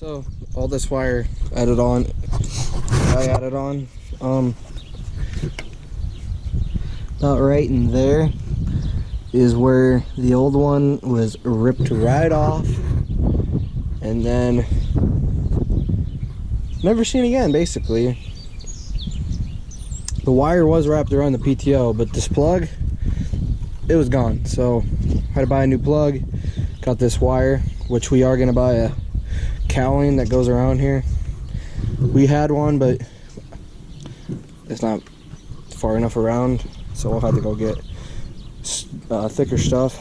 So all this wire I added on, about right in there is where the old one was ripped right off, and then never seen again. Basically, the wire was wrapped around the PTO, but this plug, it was gone. So I had to buy a new plug. Got this wire, which we are gonna buy a cowling that goes around here. We had one, but it's not far enough around, so we'll have to go get thicker stuff.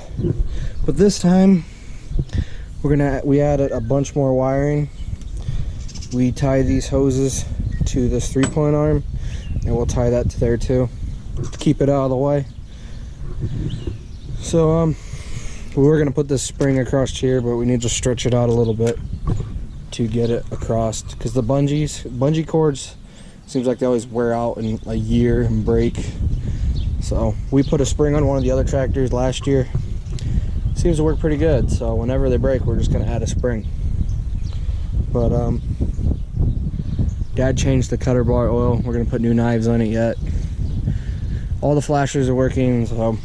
But this time we added a bunch more wiring. We tie these hoses to this 3-point arm, and we'll tie that to there too to keep it out of the way. So we were gonna put this spring across here, but we need to stretch it out a little bit to get it across, because the bungee cords seems like they always wear out in a year and break. So we put a spring on one of the other tractors last year. Seems to work pretty good, so whenever they break, we're just gonna add a spring. But Dad changed the cutter bar oil. We're gonna put new knives on it yet. All the flashers are working, so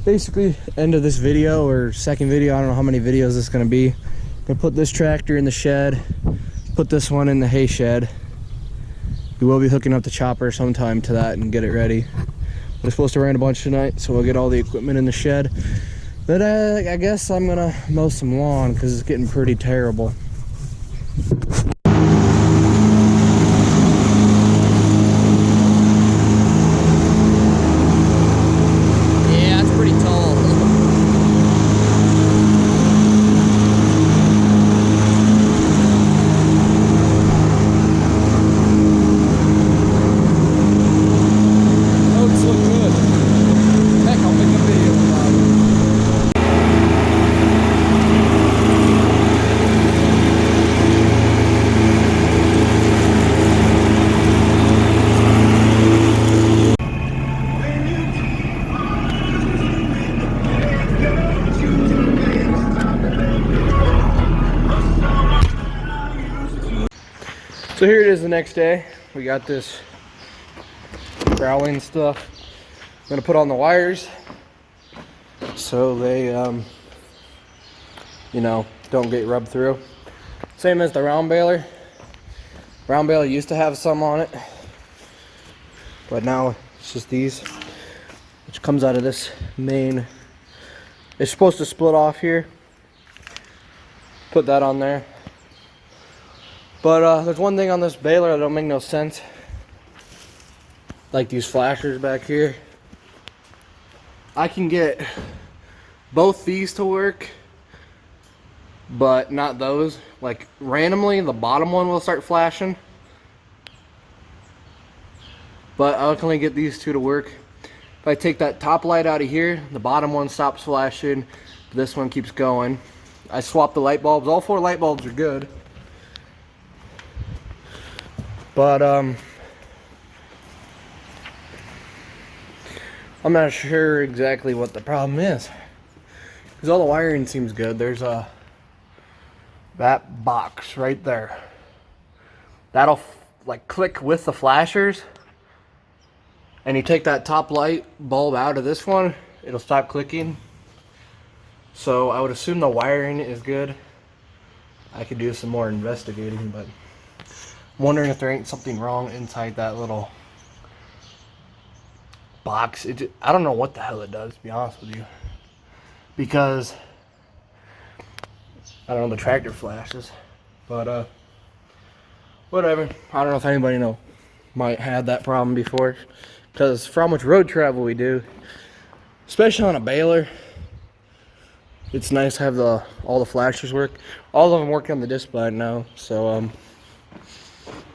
basically end of this video, or second video, I don't know how many videos this is going to be. Gonna put this tractor in the shed, put this one in the hay shed. We will be hooking up the chopper sometime to that and get it ready. We're supposed to rain a bunch tonight, so we'll get all the equipment in the shed. But I guess I'm gonna mow some lawn because it's getting pretty terrible. So here it is the next day. We got this growling stuff. I'm gonna put on the wires so they, you know, don't get rubbed through. Same as the round baler. Round baler used to have some on it, but now it's just these, which comes out of this main. It's supposed to split off here. Put that on there. But there's one thing on this baler that don't make no sense. Like these flashers back here. I can get both these to work, but not those. Like randomly, the bottom one will start flashing. But I can only get these two to work. If I take that top light out of here, the bottom one stops flashing. This one keeps going. I swapped the light bulbs. All 4 light bulbs are good. But I'm not sure exactly what the problem is, because all the wiring seems good. There's that box right there. That'll like click with the flashers, and you take that top light bulb out of this one, it'll stop clicking. So I would assume the wiring is good. I could do some more investigating, but I'm wondering if there ain't something wrong inside that little box. I don't know what the hell it does, to be honest with you, because I don't know, the tractor flashes. But whatever. I don't know if anybody might have that problem before, because for how much road travel we do, especially on a baler, it's nice to have all the flashers work. All of them work on the display now, so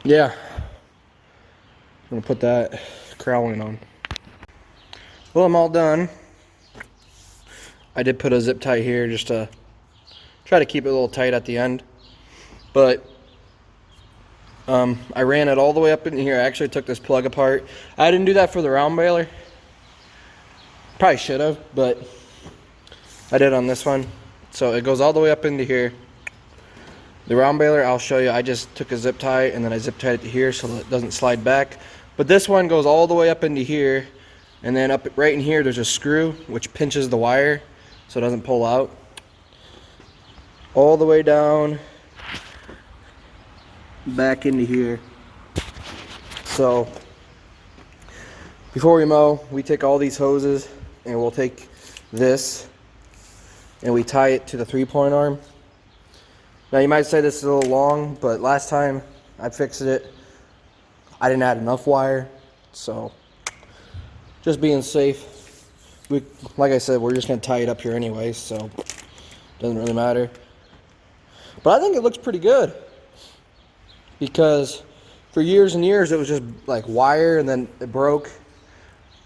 yeah, I'm gonna put that crowling on. Well, I'm all done. I did put a zip tie here just to try to keep it a little tight at the end, but I ran it all the way up in here. I actually took this plug apart. I didn't do that for the round baler. Probably should have, but I did on this one. So it goes all the way up into here. The round baler, I'll show you. I just took a zip tie and then I zip tied it to here so that it doesn't slide back. But this one goes all the way up into here, and then up right in here there's a screw which pinches the wire so it doesn't pull out. All the way down back into here. So before we mow, we take all these hoses and we'll take this and we tie it to the 3-point arm. Now you might say this is a little long, but last time I fixed it, I didn't add enough wire, so just being safe. Like I said, we're just gonna tie it up here anyway, so doesn't really matter. But I think it looks pretty good, because for years and years it was just like wire and then it broke,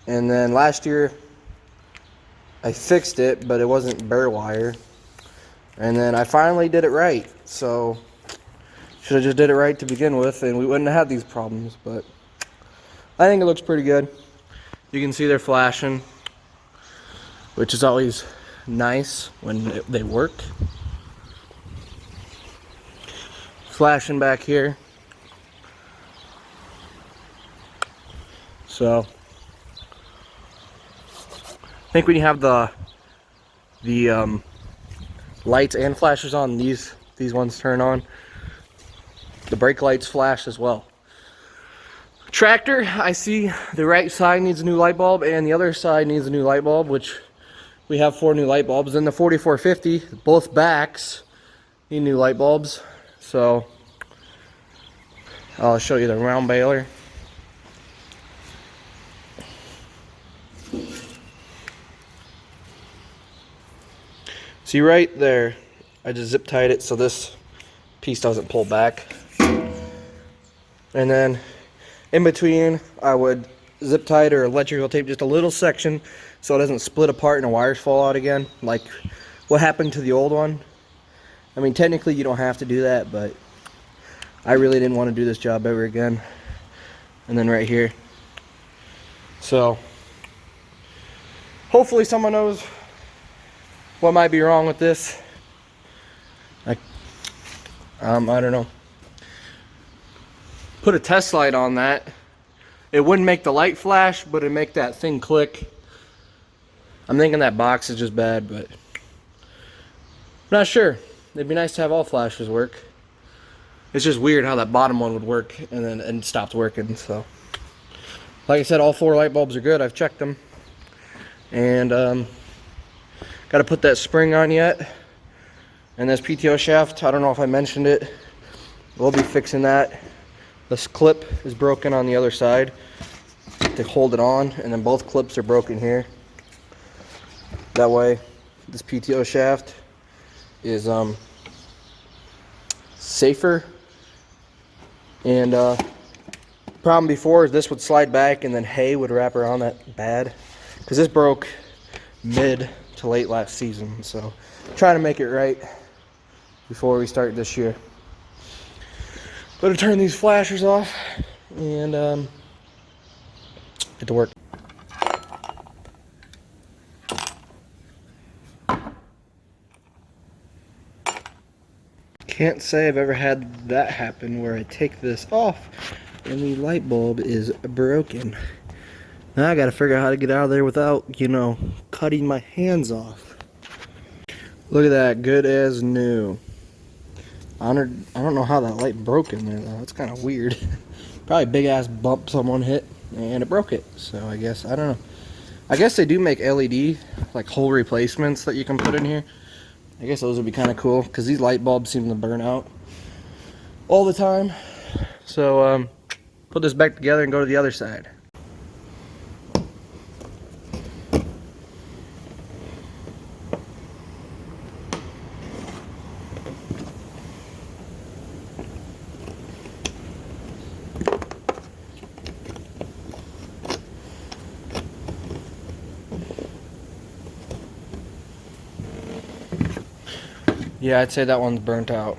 and then last year I fixed it, but it wasn't bare wire. And then I finally did it right, so should have just did it right to begin with and we wouldn't have had these problems. But I think it looks pretty good. You can see they're flashing, which is always nice when they work. Flashing back here. So I think when you have the lights and flashers on, these ones turn on. The brake lights flash as well. Tractor, I see the right side needs a new light bulb and the other side needs a new light bulb, which we have 4 new light bulbs. And the 4450, both backs need new light bulbs. So I'll show you the round baler. See right there, I just zip tied it so this piece doesn't pull back. And then in between, I would zip tie it or electrical tape just a little section so it doesn't split apart and the wires fall out again, like what happened to the old one. I mean, technically you don't have to do that, but I really didn't want to do this job ever again. And then right here. So hopefully someone knows what might be wrong with this. I don't know. Put a test light on that. It wouldn't make the light flash, but it'd make that thing click. I'm thinking that box is just bad, but I'm not sure. It'd be nice to have all flashes work. It's just weird how that bottom one would work and then it stopped working. So, like I said, all 4 light bulbs are good. I've checked them, and got to put that spring on yet. And this PTO shaft, I don't know if I mentioned it. We'll be fixing that. This clip is broken on the other side to hold it on, and then both clips are broken here. That way, this PTO shaft is safer. And problem before is this would slide back and then hay would wrap around that bad, because this broke mid to late last season. So trying to make it right before we start this year. Better turn these flashers off and get to work. Can't say I've ever had that happen where I take this off and the light bulb is broken. Now I gotta figure out how to get out of there without, you know, cutting my hands off. Look at that, good as new. I don't know how that light broke in there though. It's kind of weird. Probably a big ass bump someone hit and it broke it. So I guess, I don't know. I guess they do make LED like hole replacements that you can put in here. I guess those would be kind of cool, because these light bulbs seem to burn out all the time. So put this back together and go to the other side. Yeah, I'd say that one's burnt out.